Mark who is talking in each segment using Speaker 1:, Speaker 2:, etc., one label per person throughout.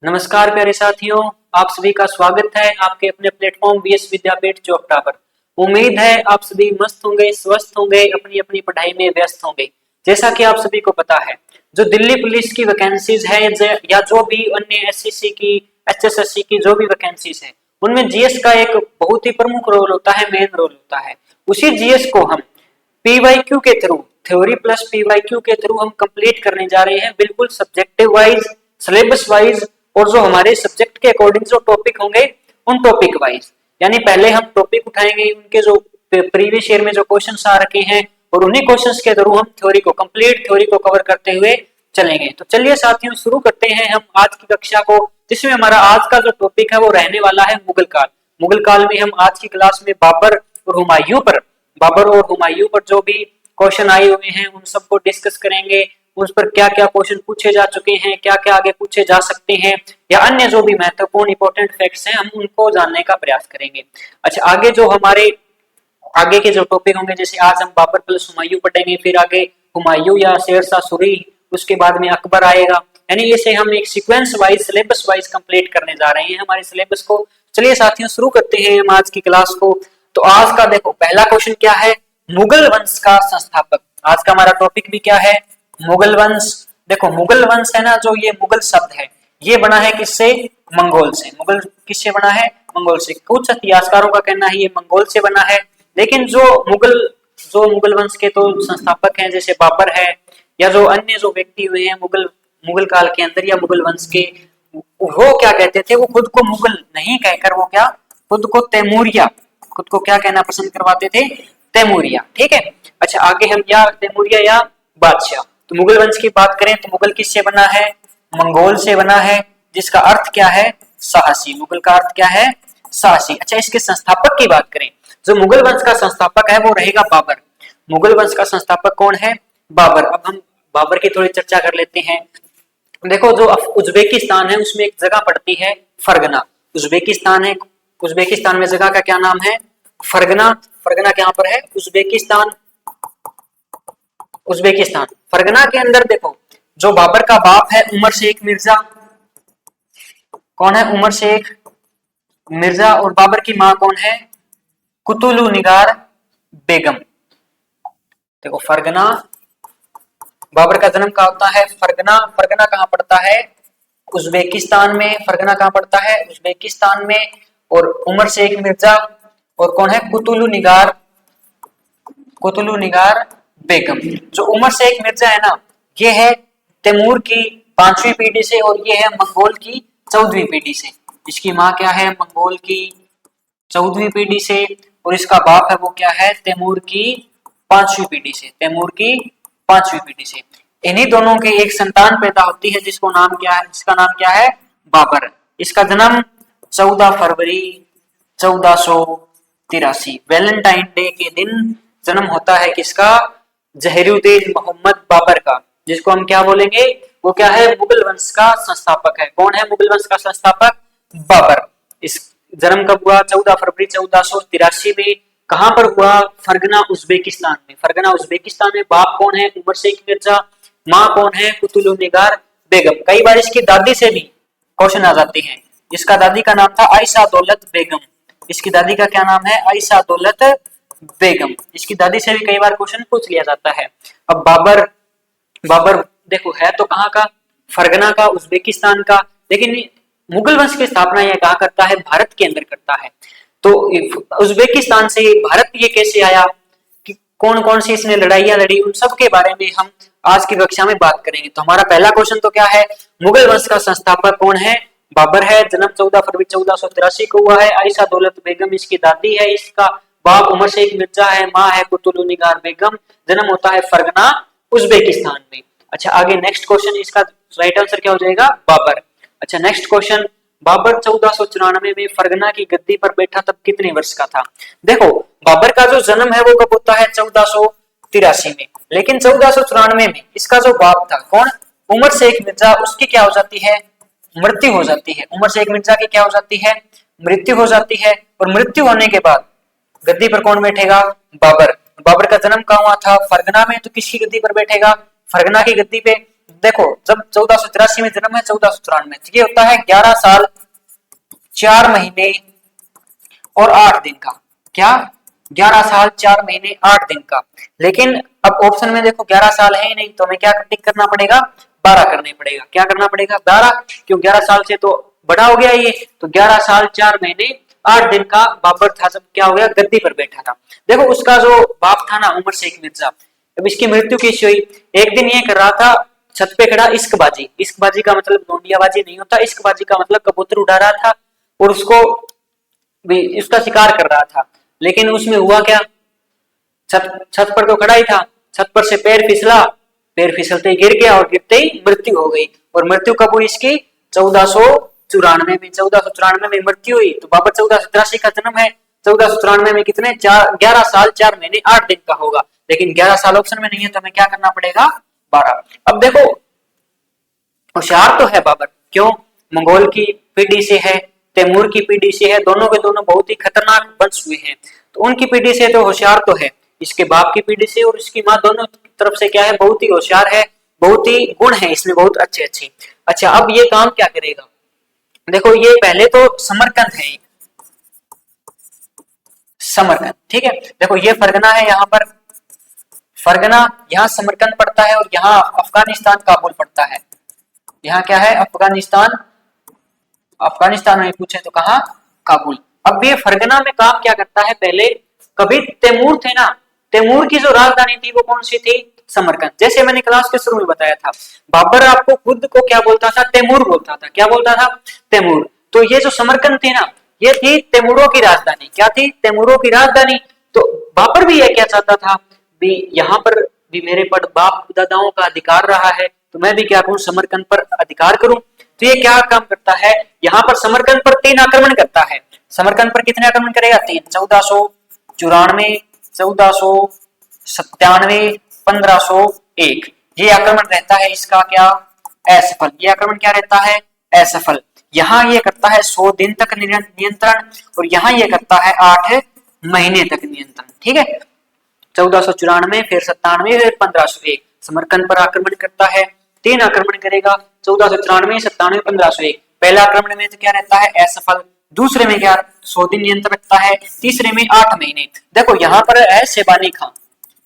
Speaker 1: नमस्कार प्यारे साथियों, आप सभी का स्वागत है आपके अपने प्लेटफॉर्म वीएस विद्यापीठ चौकटा पर। उम्मीद है आप सभी मस्त होंगे, स्वस्थ होंगे, अपनी अपनी पढ़ाई में व्यस्त होंगे। जैसा कि आप सभी को पता है, जो दिल्ली पुलिस की वैकेंसीज है या जो भी अन्य एसएससी की, एचएसएससी की जो भी वैकेंसीज है, उनमें जीएस का एक बहुत ही प्रमुख रोल होता है, मेन रोल होता है। उसी जीएस को हम पीवाईक्यू के थ्रू, थ्योरी प्लस पीवाईक्यू के थ्रू हम कंप्लीट करने जा रहे हैं, बिल्कुल सब्जेक्टिव वाइज, सिलेबस वाइज, और जो हमारे सब्जेक्ट के अकॉर्डिंग जो टॉपिक होंगे उन टॉपिक वाइज। यानी पहले हम टॉपिक उठाएंगे, उनके जो प्रीवियस ईयर में जो क्वेश्चंस आ रखे हैं और उन्हीं क्वेश्चंस के थ्रू हम थ्योरी को कंप्लीट, थ्योरी को कवर करते हुए चलेंगे। तो चलिए साथियों, शुरू करते हैं हम आज की कक्षा को, जिसमें हमारा आज का जो टॉपिक है वो रहने वाला है मुगल काल। मुगल काल में हम आज की क्लास में बाबर और हुमायूं पर जो भी क्वेश्चन आए हुए हैं उन सबको डिस्कस करेंगे। उस पर क्या क्या क्वेश्चन पूछे जा चुके हैं, क्या क्या आगे पूछे जा सकते हैं, या अन्य जो भी महत्वपूर्ण इंपॉर्टेंट फैक्ट्स हैं हम उनको जानने का प्रयास करेंगे। अच्छा, आगे जो हमारे आगे के जो टॉपिक होंगे, जैसे आज हम बाबर प्लस हुमायूं पढ़ेंगे, फिर आगे हुमायूं या शेरशाह सूरी, उसके बाद में अकबर आएगा। यानी इसे हम एक sequence wise, syllabus wise complete करने जा रहे हैं हमारे सिलेबस को। चलिए साथियों, शुरू करते हैं हम आज की क्लास को। तो आज का देखो पहला क्वेश्चन क्या है, मुगल वंश का संस्थापक। आज का हमारा टॉपिक भी क्या है, मुगल वंश। देखो मुगल वंश है ना, जो ये मुगल शब्द है ये बना है किससे, मंगोल से। मुगल किससे बना है, मंगोल से। कुछ इतिहासकारों का कहना है ये मंगोल से बना है, लेकिन जो मुगल वंश के तो संस्थापक हैं, जैसे बाबर है या जो अन्य जो व्यक्ति हुए हैं मुगल काल के अंदर या मुगल वंश के, वो क्या कहते थे, वो खुद को मुगल नहीं कहकर वो क्या, खुद को तैमूरिया, खुद को क्या कहना पसंद करवाते थे, तैमूरिया। ठीक है। अच्छा, आगे हम या तैमूरिया या बादशाह। तो मुगल वंश की बात करें तो मुगल किससे बना है, मंगोल से बना है, जिसका अर्थ क्या है, साहसी। मुगल का अर्थ क्या है, साहसी। अच्छा, इसके संस्थापक की बात करें, जो मुगल वंश का संस्थापक है वो रहेगा बाबर। मुगल वंश का संस्थापक कौन है, बाबर। अब हम बाबर की थोड़ी चर्चा कर लेते हैं। देखो, जो उज्बेकिस्तान है उसमें एक जगह पड़ती है फरगना। उज्बेकिस्तान है, उज्बेकिस्तान में जगह का क्या नाम है, फरगना। फरगना कहाँ पर है, उज्बेकिस्तान। उज्बेकिस्तान फरगना के अंदर देखो, जो बाबर का बाप है उमर शेख मिर्जा, कौन है, उमर शेख मिर्जा, और बाबर की मां कौन है, कुतुलु निगार बेगम। देखो फरगना, बाबर का जन्म कहाँ होता है, फरगना। फरगना कहाँ पड़ता है, उज्बेकिस्तान में। फरगना कहाँ पड़ता है, उज्बेकिस्तान में। और उमर शेख मिर्जा और कौन है, कुतुलु निगार बेगम। जो उमर शेख मिर्जा है ना, ये है तैमूर की 5वीं पीढ़ी से और ये है मंगोल की 14वीं पीढ़ी से। इसकी माँ क्या है, मंगोल की 14वीं पीढ़ी से, और इसका बाप है वो क्या है, तैमूर की 5वीं पीढ़ी से। तैमूर की 5वीं पीढ़ी से इन्हीं दोनों के एक संतान पैदा होती है, जिसको नाम क्या है, जिसका नाम क्या है, बाबर। इसका जन्म 14 फरवरी 1483, वैलेंटाइन डे के दिन जन्म होता है किसका, जहीरुद्दीन मोहम्मद बाबर का, जिसको हम क्या बोलेंगे, वो क्या है, मुगल वंश का संस्थापक है। कौन है मुगल वंश का संस्थापक, बाबर। इस जन्म कब हुआ, 14 फरवरी 1483 में। कहां पर हुआ, फरगना उज्बेकिस्तान में। फरगना उज्बेकिस्तान में। बाप कौन है, उमर शेख मिर्जा। माँ कौन है, कुतुलु निगार बेगम। कई बार इसकी दादी से भी क्वेश्चन आ जाते हैं। इसका दादी का नाम था आयशा दौलत बेगम। इसकी दादी का क्या नाम है, आयशा दौलत बेगम। इसकी दादी से भी कई बार क्वेश्चन पूछ लिया जाता है। अब बाबर देखो है तो कहाँ का, फरगना का, उज्बेकिस्तान का, लेकिन मुगल वंश की स्थापना यह कहाँ करता है, भारत के अंदर करता है। तो उज्बेकिस्तान से भारत ये कैसे आया, कि कौन कौन सी इसने लड़ाइयां लड़ी, उन सब के बारे में हम आज की कक्षा में बात करेंगे। तो हमारा पहला क्वेश्चन तो क्या है, मुगल वंश का संस्थापक कौन है, बाबर है। जन्म 14 फरवरी 1483 को हुआ है। आयशा दौलत बेगम इसकी दादी है। इसका बाप उमर शेख मिर्जा है। माँ है कुतुलु निगार बेगम। जन्म होता है फरगना उज्बेकिस्तान में। अच्छा, आगे नेक्स्ट क्वेश्चन, इसका राइट आंसर क्या हो जाएगा, बाबर। अच्छा, नेक्स्ट क्वेश्चन, बाबर 1494 में फरगना की गद्दी पर बैठा तब कितने वर्ष का था। देखो बाबर का जो जन्म है वो कब होता है, 1483 में, लेकिन 1494 में इसका जो बाप था कौन, उमर शेख मिर्जा, उसकी क्या हो जाती है, मृत्यु हो जाती है। उमर शेख मिर्जा की क्या हो जाती है, मृत्यु हो जाती है। और मृत्यु होने के बाद गद्दी पर कौन बैठेगा, बाबर। बाबर का जन्म कहाँ हुआ था, फरगना में, तो किसकी गद्दी पर बैठेगा, फरगना की गद्दी पे। देखो जब 1483 में जन्म है 1494, ये होता है 11 साल 4 महीने और 8 दिन का। क्या? 11 साल 4 महीने 8 दिन का। लेकिन अब ऑप्शन में देखो 11 साल है ही नहीं, तो हमें क्या टिक करना पड़ेगा? 12 करना पड़ेगा। क्या करना पड़ेगा? 12, क्यों 11 साल से तो बड़ा हो गया ये। तो 11 साल 4 महीने 8 दिन का बाबर था जब क्या हो गया? गद्दी पर बैठा था। देखो उसका जो बाप था ना उमर शेख मिर्जा, अब इसकी मृत्यु कैसे हुई? एक दिन ये कर रहा था छत पे खड़ा इश्कबाजी। इश्कबाजी का मतलब नोंडियाबाजी नहीं होता, इश्कबाजी का मतलब कबूतर उड़ा रहा था और उसको भी इसका शिकार कर रहा था। लेकिन उसमें हुआ क्या? छत छत पर तो खड़ा ही था, छत पर से पैर फिसला, पैर फिसलते ही गिर गया और गिरते ही मृत्यु हो गई। और मृत्यु कब हुई इसकी? 1494 में। 1494 में मृत्यु हुई। तो बाबर 1483 का जन्म है, 1494 में कितने? 11 साल 4 महीने 8 दिन का होगा। लेकिन 11 साल ऑप्शन में नहीं है, तो हमें क्या करना पड़ेगा? 12। अब देखो होशियार तो है बाबर, क्यों? मंगोल की पीढ़ी से है, तैमूर की पीढ़ी से है, दोनों के दोनों बहुत ही खतरनाक वंश हुए हैं। तो उनकी पीढ़ी से तो होशियार तो है, इसके बाप की पीढ़ी से और इसकी माँ, दोनों तरफ से क्या है? बहुत ही होशियार है, बहुत ही गुण है इसमें, बहुत अच्छे अच्छे। अच्छा अब ये काम क्या करेगा? देखो ये पहले तो समरकंद है, समरकंद, ठीक है। देखो ये फरगना है, यहाँ पर फरगना, यहाँ समरकंद पड़ता है और यहाँ अफगानिस्तान काबुल पड़ता है। यहाँ क्या है? अफगानिस्तान। अफगानिस्तान में पूछे तो कहा? काबुल। अब ये फरगना में काम क्या करता है? पहले कभी तैमूर थे ना, तैमूर की जो राजधानी थी वो कौन सी थी? समरकंद। जैसे मैंने क्लास के शुरू में बताया था, बाबर आपको खुद को क्या बोलता था? तैमूर बोलता था। क्या बोलता था? तैमूर। तो ये जो समरकंद थी ना, ये थी तैमूरों की राजधानी। क्या थी? तैमूरों की राजधानी। तो बाबर भी ये क्या चाहता था? भी यहाँ पर भी मेरे पर बाप दादाओं का अधिकार रहा है, तो मैं भी क्या करूं? समरकंद पर अधिकार करूं। तो ये क्या काम करता है? यहाँ पर समरकंद पर 3 आक्रमण करता है। समरकंद पर कितने आक्रमण करेगा? 3। 1494, 1497, 1501। ये आक्रमण रहता है इसका क्या? असफल। ये आक्रमण क्या रहता है? असफल। यहाँ ये करता है 100 दिन तक नियंत्रण और यहाँ ये करता है 8 महीने तक नियंत्रण, ठीक है। 1494, फिर 97, फिर 1501 समरकंद पर आक्रमण करता है। 3 आक्रमण करेगा, 1494, 97, 1501। पहला आक्रमण में तो क्या रहता है? असफल। दूसरे में क्या? 100 दिन नियंत्रण रखता है। तीसरे में 8 महीने। देखो यहाँ पर है शेबानी खां।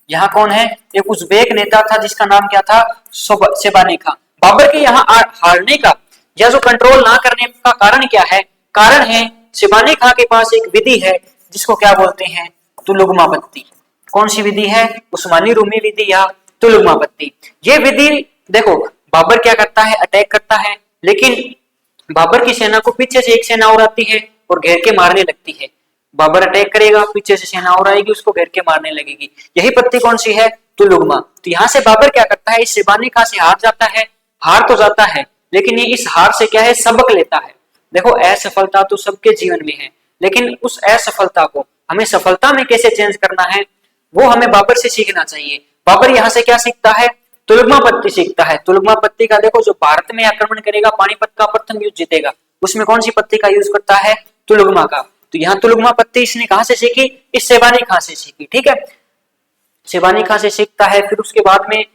Speaker 1: यहाँ कौन है? एक उज़्बेक नेता था जिसका नाम क्या था? शेबानी खां। बाबर के यहाँ हारने का या जो कंट्रोल ना करने का कारण क्या है? कारण है शेबानी खां के पास एक विधि है जिसको क्या बोलते हैं? तुलुगमा बत्ती। कौन सी विधि है? उस्मानी रूमी विधि या तुलुगमा बत्ती। ये विधि देखो बाबर क्या करता है? अटैक करता है, लेकिन बाबर की सेना को पीछे से एक सेना और आती है और घेर के मारने लगती है। बाबर अटैक करेगा, पीछे से सेना और आएगी, उसको घेर के मारने लगेगी। यही पत्ती कौन सी है? तुलुगमा। तो यहाँ से बाबर क्या करता है? इस शेबानी खां से हार जाता है। हार तो जाता है, लेकिन ये इस हार से क्या है? सबक लेता है। देखो असफलता तो सबके जीवन में है, लेकिन उस असफलता को हमें सफलता में कैसे चेंज करना है, वो हमें बाबर से सीखना चाहिए। बाबर यहाँ से क्या सीखता है? तुलुगमा पत्ती सीखता है। तुलुगमा पत्ती का देखो जो भारत में आक्रमण करेगा, पानीपत का प्रथम युद्ध जीतेगा, उसमें कौन सी पत्ती का यूज करता है? तुलुगमा का। तो यहाँ तुलुगमा पत्ती इसने कहां से सीखी? इस शेबानी खां से सीखी, ठीक है। शेबानी खां से सीखता है। फिर उसके बाद में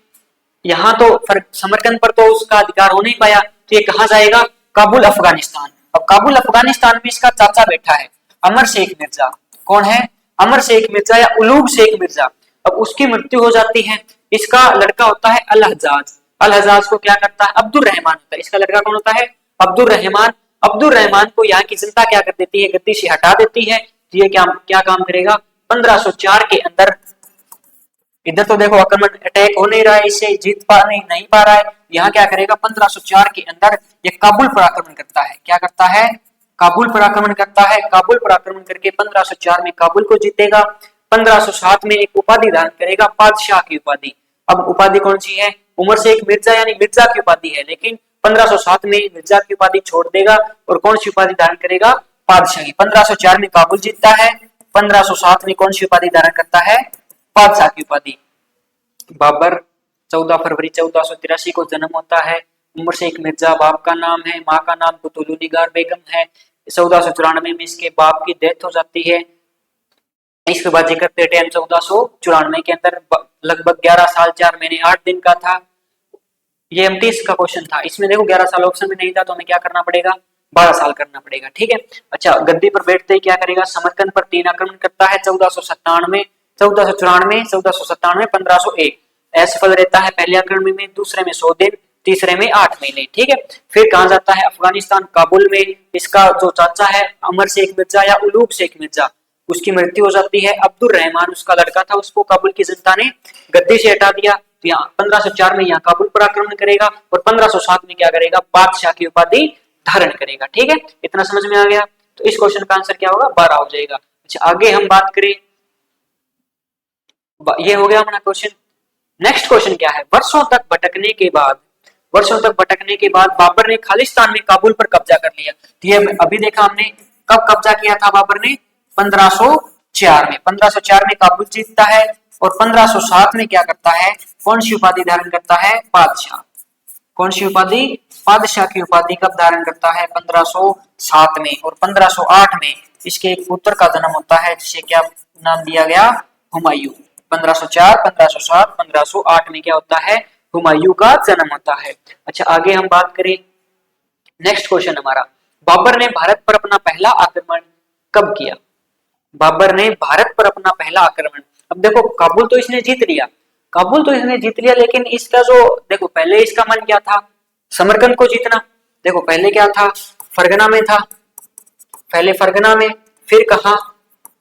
Speaker 1: यहाँ तो समरकंद पर तो उसका अधिकार हो नहीं पाया, तो ये कहाँ जाएगा? काबुल अफगानिस्तान। अब काबुल अफगानिस्तान में इसका चाचा बैठा है, अमर शेख मिर्जा। कौन है? अमर शेख मिर्जा या उलूग शेख मिर्जा। अब उसकी मृत्यु हो जाती है। इसका लड़का होता है अल हजाज। अल हजाज को क्या करता है? अब्दुल रहमान होता है। इसका लड़का कौन होता है? अब्दुल रहमान। अब्दुल रहमान को यहाँ की जनता क्या कर देती है? गद्दी से हटा देती है। तो ये क्या क्या काम करेगा? 1504 के अंदर, इधर तो देखो आक्रमण अटैक हो नहीं रहा है, इससे जीत नहीं पा रहा है। यहाँ क्या करेगा? 1504 के अंदर ये काबुल पर आक्रमण करता है। क्या करता है? काबुल पर आक्रमण करता है। काबुल पर आक्रमण करके 1504 में काबुल को जीतेगा। 1507 में एक उपाधि धारण करेगा, बादशाह की उपाधि। अब उपाधि कौन सी है? उमर शेख मिर्जा यानी मिर्जा की उपाधि है, लेकिन 1507 में मिर्जा की उपाधि छोड़ देगा और कौन सी उपाधि धारण करेगा? बादशाही। 1504 में काबुल जीतता है, 1507 में कौन सी उपाधि धारण करता है? बादशाह की उपाधि। बाबर 14 फरवरी 1483 को जन्म होता है। उमर शेख मिर्जा बाप का नाम है, माँ का नाम कुतुलुनिगार बेगम है। 1494 में इसके बाप की डेथ हो जाती है। इसके बाद जिक्र करते हैं 1494 के अंदर लगभग 11 साल 4 महीने 8 दिन का था। ये एमटी का क्वेश्चन था। इसमें देखो 11 साल ऑप्शन में नहीं था, तो हमें क्या करना पड़ेगा, 12 साल करना पड़ेगा। ठीक है। अच्छा, गद्दी पर बैठते ही क्या करेगा, समरकंद पर 3 आक्रमण करता है, 1497, 1494, 1497, 1501। असफल रहता है पहले आक्रमण में, दूसरे में 100 दिन, तीसरे में 8 महीने। ठीक है। फिर कहां जाता है, अफगानिस्तान काबुल में। इसका जो चाचा है अमर शेख मिर्जा या उलूग शेख मिर्जा, उसकी मृत्यु हो जाती है। अब्दुल रहमान उसका लड़का था, उसको काबुल की जनता ने गद्दी से हटा दिया। तो यहाँ 1504 में यहाँ काबुल पर आक्रमण करेगा और 1507 में क्या करेगा, बादशाह की उपाधि धारण करेगा। ठीक है, इतना समझ में आ गया। तो इस क्वेश्चन का आंसर क्या होगा, 12 हो जाएगा। अच्छा, आगे हम बात करें, ये हो गया अपना क्वेश्चन। नेक्स्ट क्वेश्चन क्या है, वर्षों तक भटकने के बाद बाबर ने खालिस्तान में काबुल पर कब्जा कर लिया। तो ये अभी देखा हमने, कब कब्जा किया था बाबर ने, 1504 में। 1504 में काबुल जीतता है और 1507 में क्या करता है, कौन सी उपाधि धारण करता है, बादशाह। कौन सी उपाधि, बादशाह की उपाधि कब धारण करता है, 1507 में। और 1508 में इसके एक पुत्र का जन्म होता है, जिसे क्या नाम दिया गया, हुमायूं। 1504, 1507, 1508 में क्या होता है, हुमायूं का जन्म होता है। अच्छा, आगे हम बात करें, नेक्स्ट क्वेश्चन हमारा, बाबर ने भारत पर अपना पहला आक्रमण कब किया। बाबर ने भारत पर अपना पहला आक्रमण, अब देखो काबुल तो इसने जीत लिया, लेकिन इसका जो देखो, पहले इसका मन क्या था, समरकंद को जीतना। देखो पहले क्या था, फरगना में था, पहले फरगना में, फिर कहा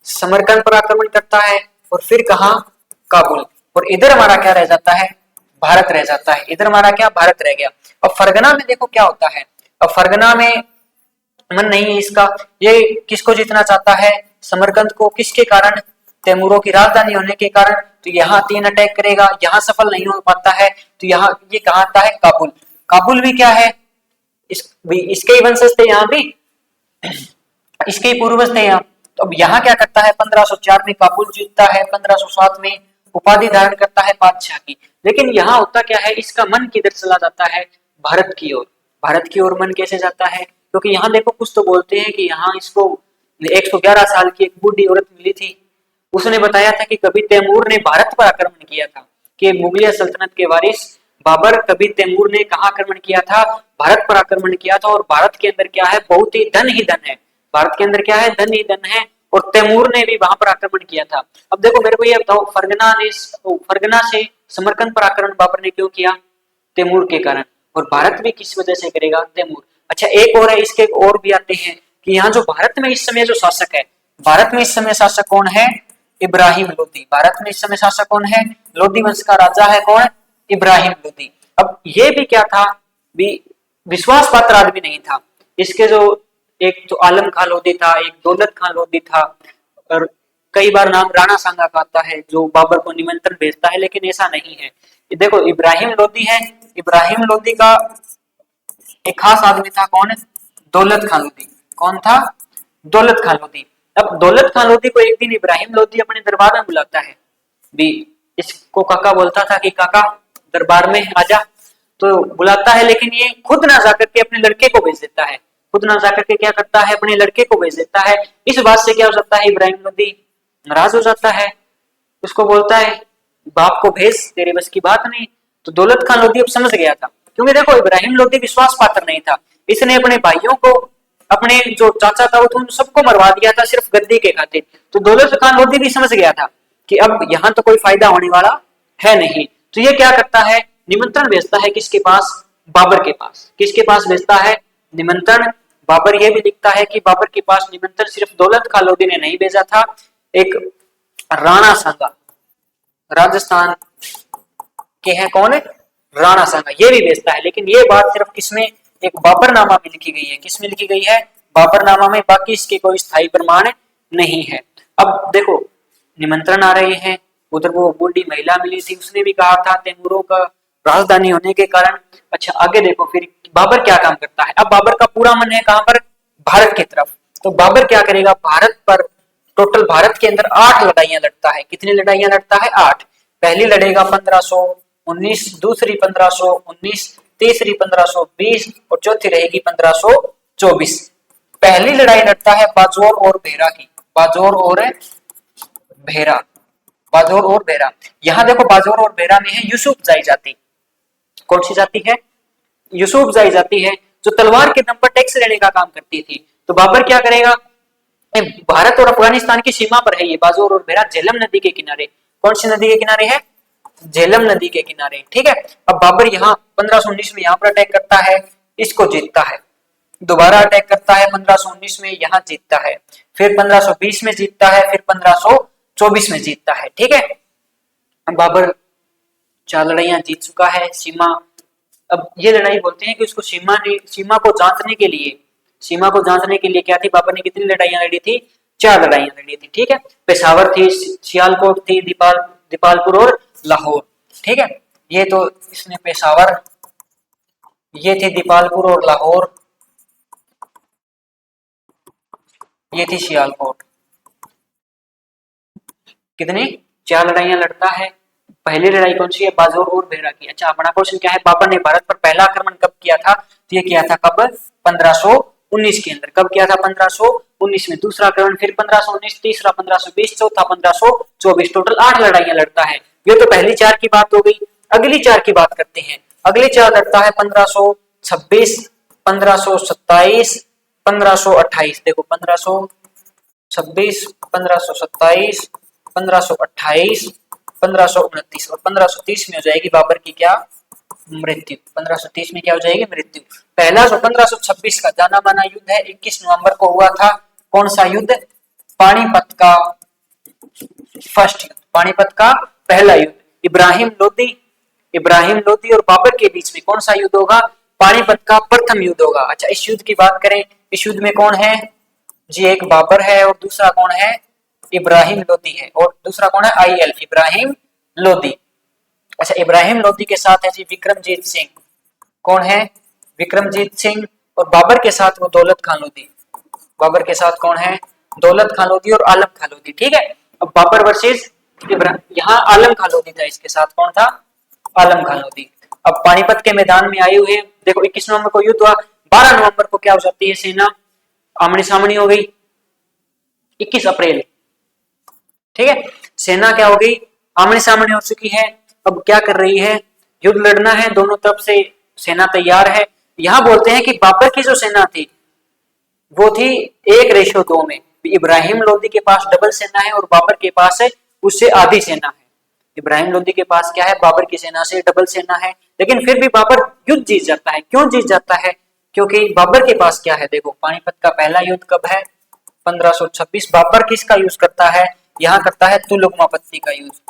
Speaker 1: समरकंद पर आक्रमण करता है, और फिर कहा काबुल। और इधर हमारा क्या रह जाता है, भारत रह जाता है। इधर हमारा क्या, भारत रह गया। अब फरगना में देखो क्या होता है, अब फरगना में मन नहीं है इसका, ये किसको जीतना चाहता है, समरकंद को। किसके कारण, तैमूरों की राजधानी होने के कारण। तो यहाँ 3 अटैक करेगा, यहाँ सफल नहीं हो पाता है, तो यहाँ ये कहाँ आता है, काबुल। काबुल भी क्या है, इसके ही वंशज थे, यहाँ भी इसके ही पूर्वज थे यहाँ। तो अब यहाँ क्या करता है, 1504 में काबुल जीतता है, 1507 में उपाधि धारण करता है बादशाह की। लेकिन यहाँ होता क्या है, इसका मन किधर चला जाता है, भारत की ओर। भारत की ओर मन कैसे जाता है, क्योंकि यहाँ देखो कुछ तो बोलते हैं कि यहाँ इसको 111 साल की एक बूढ़ी औरत मिली थी, उसने बताया था कि कभी तैमूर ने भारत पर आक्रमण किया था, कि मुगलिया सल्तनत के वारिस बाबर कभी तैमूर ने कहाँ आक्रमण किया था, भारत पर आक्रमण किया था। और भारत के अंदर क्या है, बहुत ही धन ही धन है, भारत के अंदर क्या है, धन ही धन है। और तैमूर ने भी वहां पर आक्रमण किया था। अब देखो मेरे को ये बताओ, फरगना से समरकंद पर आक्रमण बाबर ने क्यों किया, तैमूर के कारण। और भारत भी किस वजह से करेगा, तैमूर। अच्छा, एक और है, इसके और भी आते हैं कि यहाँ जो भारत में इस समय जो शासक है, भारत में इस समय शासक कौन है, इब्राहिम लोदी। भारत में इस समय शासक कौन है, लोदी वंश का राजा है कौन, इब्राहिम लोदी। अब ये भी क्या था, भी विश्वास पात्र आदमी नहीं था। इसके जो एक तो आलम खान लोदी था, एक दौलत खान लोदी था, और कई बार नाम राणा सांगा का आता है, जो बाबर को निमंत्रण भेजता है, लेकिन ऐसा नहीं है। देखो इब्राहिम लोदी है, इब्राहिम लोदी का एक खास आदमी था कौन, दौलत खान लोदी। कौन था, दौलत खान लोदी। अब दौलत खान लोदी को एक दिन इब्राहिम लोदी अपने दरबार में बुलाता है, भी इसको काका बोलता था कि काका दरबार में आजा। तो बुलाता है, लेकिन ये खुद ना जाकर के अपने लड़के को भेज देता है, खुद ना जाकर के क्या करता है, अपने लड़के को भेज देता है। इस बात से क्या हो जाता है, इब्राहिम लोदी नाराज हो जाता है, उसको बोलता है बाप को भेज, तेरे बस की बात नहीं। तो दौलत खान लोदी अब समझ गया था, क्योंकि देखो इब्राहिम लोदी विश्वास पात्र नहीं था, इसने अपने भाइयों को, अपने जो चाचा था उन सबको मरवा दिया था सिर्फ गद्दी के खातिर। तो दौलत खान लोदी भी समझ गया था कि अब यहाँ तो कोई फायदा होने वाला है नहीं। तो ये क्या करता है, निमंत्रण भेजता है किसके पास, बाबर के पास। किसके पास भेजता है, निमंत्रण। बाबर ये भी लिखता है कि बाबर के पास निमंत्रण सिर्फ दौलत खान लोदी ने नहीं भेजा था, एक राणा सांगा, राजस्थान के हैं कौन, राणा सांगा, ये भी भेजता है। लेकिन ये बात सिर्फ किसमें, एक बाबरनामा में लिखी गई है। किसमें लिखी गई है, बाबरनामा में, बाकी इसके कोई स्थायी प्रमाण नहीं है। अब देखो निमंत्रण आ रहे हैं, उधर वो बूढ़ी महिला मिली थी, उसने भी कहा था तैमूरों का राजधानी होने के कारण। अच्छा आगे देखो फिर बाबर क्या काम करता है। अब बाबर का पूरा मन है कहां पर, भारत की तरफ। तो बाबर क्या करेगा, भारत पर, टोटल भारत के अंदर 8 लड़ाइयां लड़ता है। कितनी लड़ाइयां लड़ता है, 8। पहली लड़ेगा 1519, दूसरी 1519, तीसरी 1520 और चौथी रहेगी 1524। पहली लड़ाई लड़ता है बाजौर और भेरा की, बाजौर और भेरा, बाजौर और भेरा। यहां देखो बाजौर और भेरा में है यूसुफ जाई जाति, कौन सी जाति है? यूसुफजाई जाति है, जो तलवार के दम पर टैक्स लेने का काम करती थी। तो बाबर क्या करेगा, भारत और अफगानिस्तान की सीमा पर है ये बाजोर और बेरा, झेलम नदी के किनारे। कौन सी नदी के किनारे है? झेलम नदी के किनारे, ठीक है। अब बाबर यहाँ 1519 में यहाँ पर अटैक करता है, इसको जीतता है। दोबारा अटैक करता है 1519 में, यहाँ जीतता है। फिर 1520 में जीतता है, फिर 1524 में जीतता है, ठीक है। अब बाबर 4 लड़ाइयां जीत चुका है। सीमा, अब ये लड़ाई बोलते हैं कि उसको सीमा को जांचने के लिए क्या थी, बाबर ने कितनी लड़ाइयां लड़ी थी? 4 लड़ाइयां लड़ी थी, ठीक है। पेशावर थी, सियालकोट थी, दीपालपुर और लाहौर, ठीक है। ये तो इसने पेशावर, ये थी दीपालपुर और लाहौर, ये थी सियालकोट। कितनी? 4 लड़ाइयां लड़ता है। पहली लड़ाई कौन सी है? बाजोर और बेहरा की। अच्छा, अपना क्वेश्चन क्या है, बाबर ने भारत पर पहला आक्रमण कब किया था? तो ये किया था कब? 1519 के अंदर। कब किया था? 1519 में। दूसरा आक्रमण फिर 1519, तीसरा 1520, चौथा 1524। टोटल 8 लड़ाइयां लड़ता है। ये तो पहली 4 की बात हो गई। अगली 4 की बात करते हैं। अगली 4 लड़ता है 1526, 1527, 1528। देखो 1526, 1527, 1528, 1529 और 1530 में हो जाएगी बाबर की क्या? मृत्यु। 1530 में क्या हो जाएगी? मृत्यु। पहला जो 1526 का जाना माना युद्ध है, 21 नवंबर को हुआ था। कौन सा युद्ध? पानीपत का फर्स्ट युद्ध, पानीपत का पहला युद्ध। इब्राहिम लोदी और बाबर के बीच में कौन सा युद्ध होगा? पानीपत का प्रथम युद्ध होगा। अच्छा, इस युद्ध की बात करें, इस युद्ध में कौन है जी? एक बाबर है और दूसरा कौन है? इब्राहिम लोदी है। और दूसरा कौन है? IL इब्राहिम लोदी। अच्छा, इब्राहिम लोदी के साथ है जी विक्रमजीत सिंह। कौन है? विक्रमजीत सिंह। और बाबर के साथ वो दौलत खान लोदी। बाबर के साथ कौन है? दौलत खान लोदी और आलम खान लोदी, ठीक है। अब बाबर वर्सेस यहाँ आलम खान लोदी था, इसके साथ कौन था? आलम खान लोदी। अब पानीपत के मैदान में आए हुए, देखो 21 नवंबर को युद्ध हुआ, 12 नवंबर को क्या हो जाती है? सेना आमने सामने हो गई। 21 अप्रैल, ठीक है, सेना क्या हो गई? आमने सामने हो चुकी है। अब क्या कर रही है? युद्ध लड़ना है, दोनों तरफ से सेना तैयार है। यहां बोलते हैं कि बाबर की जो सेना थी वो थी 1:2 में। इब्राहिम लोदी के पास डबल सेना है और बाबर के पास है उससे आधी सेना है। इब्राहिम लोदी के पास क्या है? बाबर की सेना से डबल सेना है। लेकिन फिर भी बाबर युद्ध जीत जाता है। क्यों जीत जाता है? क्योंकि बाबर के पास क्या है? देखो, पानीपत का पहला युद्ध कब है? 1526। बाबर किसका यूज करता है? यहाँ करता है तुलुगमा पत्ती का यूज।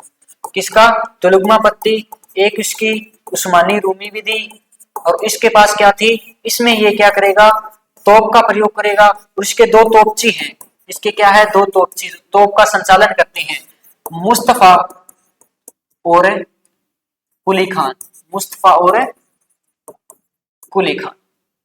Speaker 1: किसका? तुलुगमा पत्ती। एक इसकी उस्मानी रूमी विधि, और इसके पास क्या थी? इसमें ये क्या करेगा? तोप का प्रयोग करेगा। और इसके 2 तोपची हैं। इसके क्या है? 2 तोपची तोप का संचालन करते हैं, मुस्तफा और कुली खान। मुस्तफा और कुली खान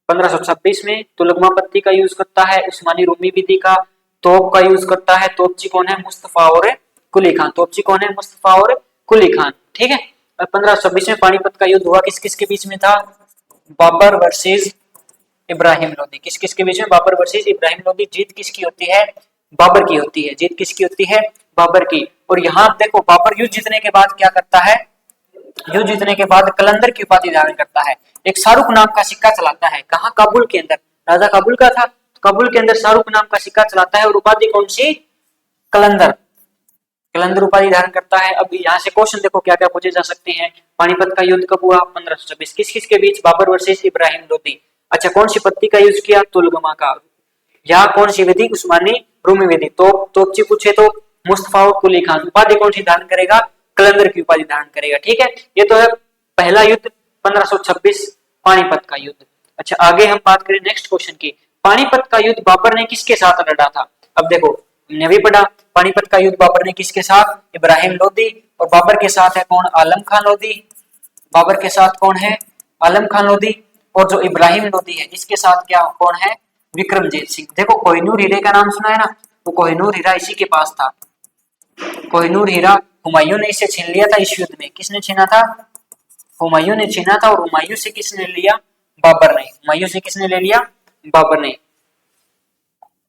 Speaker 1: 1526 में तुलगमा पत्ती का यूज करता है, उस्मानी रूमी विधि का, तोप का यूज करता है। तोपची कौन है? मुस्तफा और कुली खान। तोपची कौन है? मुस्तफा और कुली खान, ठीक है। 1526 में पानीपत का युद्ध हुआ, किस किस के बीच में था? बाबर वर्सेस इब्राहिम लोदी। किस किस के बीच में? बाबर वर्सेस इब्राहिम लोदी। जीत किसकी होती है? बाबर की होती है। जीत किसकी होती है? बाबर की। और यहाँ देखो, बाबर युद्ध जीतने के बाद क्या करता है? युद्ध जीतने के बाद कलंदर की उपाधि धारण करता है। एक शाहरुख नाम का सिक्का चलाता है। कहाँ? काबुल के अंदर। राजा काबुल का था, काबुल के अंदर शाहरुख नाम का सिक्का चलाता है और उपाधि कौन सी? कलंदर। कलंदर उपाधि धारण करता है। अब यहाँ से क्वेश्चन देखो क्या क्या पूछे जा सकते हैं। पानीपत का युद्ध कब हुआ? 1526। किस किस के बीच? बाबर वर्सेस इब्राहिम लोदी। अच्छा, कौन सी पत्ती का यूज किया? तुलगमा का। यहाँ कौन सी विधि? उस्मानी रूमी विधि। तोपची पूछे तो मुस्तफा और कुली खान। उपाधि कौन सी धारण करेगा? कलंदर की उपाधि धारण करेगा, ठीक है। ये तो है पहला युद्ध 1526 पानीपत का युद्ध। अच्छा, आगे हम बात करें नेक्स्ट क्वेश्चन की। पानीपत का युद्ध बाबर ने किसके साथ लड़ा था? अब देखो, हमने भी पढ़ा पानीपत का युद्ध बाबर ने किसके साथ? इब्राहिम लोदी। और बाबर के साथ है कौन? आलम खान लोदी। बाबर के साथ कौन है? आलम खान लोदी। और जो इब्राहिम लोदी है इसके साथ क्या कौन है? विक्रमजीत सिंह। देखो, कोहिनूर हीरे का नाम सुना है ना? तो कोहिनूर हीरा इसी के पास था। कोहिनूर हीरा हुमायूं ने इसे छीन लिया था इस युद्ध में। किसने छीना था? हुमायूं ने छीना था। और हुमायूं से किसने लिया? बाबर ने। हुमायूं से किसने ले लिया? बाबर ने।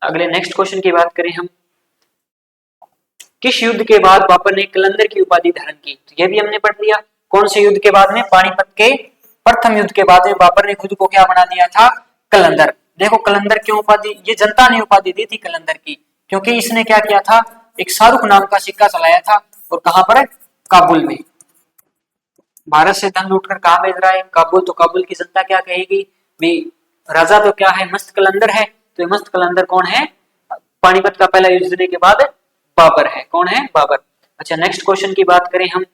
Speaker 1: अगले नेक्स्ट क्वेश्चन की बात करें हम, किस युद्ध के बाद बाबर ने कलंदर की उपाधि धारण की? तो यह भी हमने पढ़ लिया। कौन से युद्ध के बाद में? पानीपत के प्रथम युद्ध के बाद में बाबर ने खुद को क्या बना दिया था, कलंदर। देखो कलंदर क्यों उपाधि, ये जनता ने उपाधि दी थी कलंदर की, क्योंकि इसने क्या किया था, एक शाहरुख नाम का सिक्का चलाया था, और कहां पर, काबुल में। भारत से धन लूटकर कहां भेज रहा है, काबुल। तो काबुल की जनता क्या कहेगी, भी राजा तो क्या है, मस्त कलंदर है। तो ये मस्त कलंदर कौन है, पानीपत का पहला युद्ध जीतने के बाद बाबर है। कौन है, बाबर। अच्छा नेक्स्ट क्वेश्चन की बात करें हम,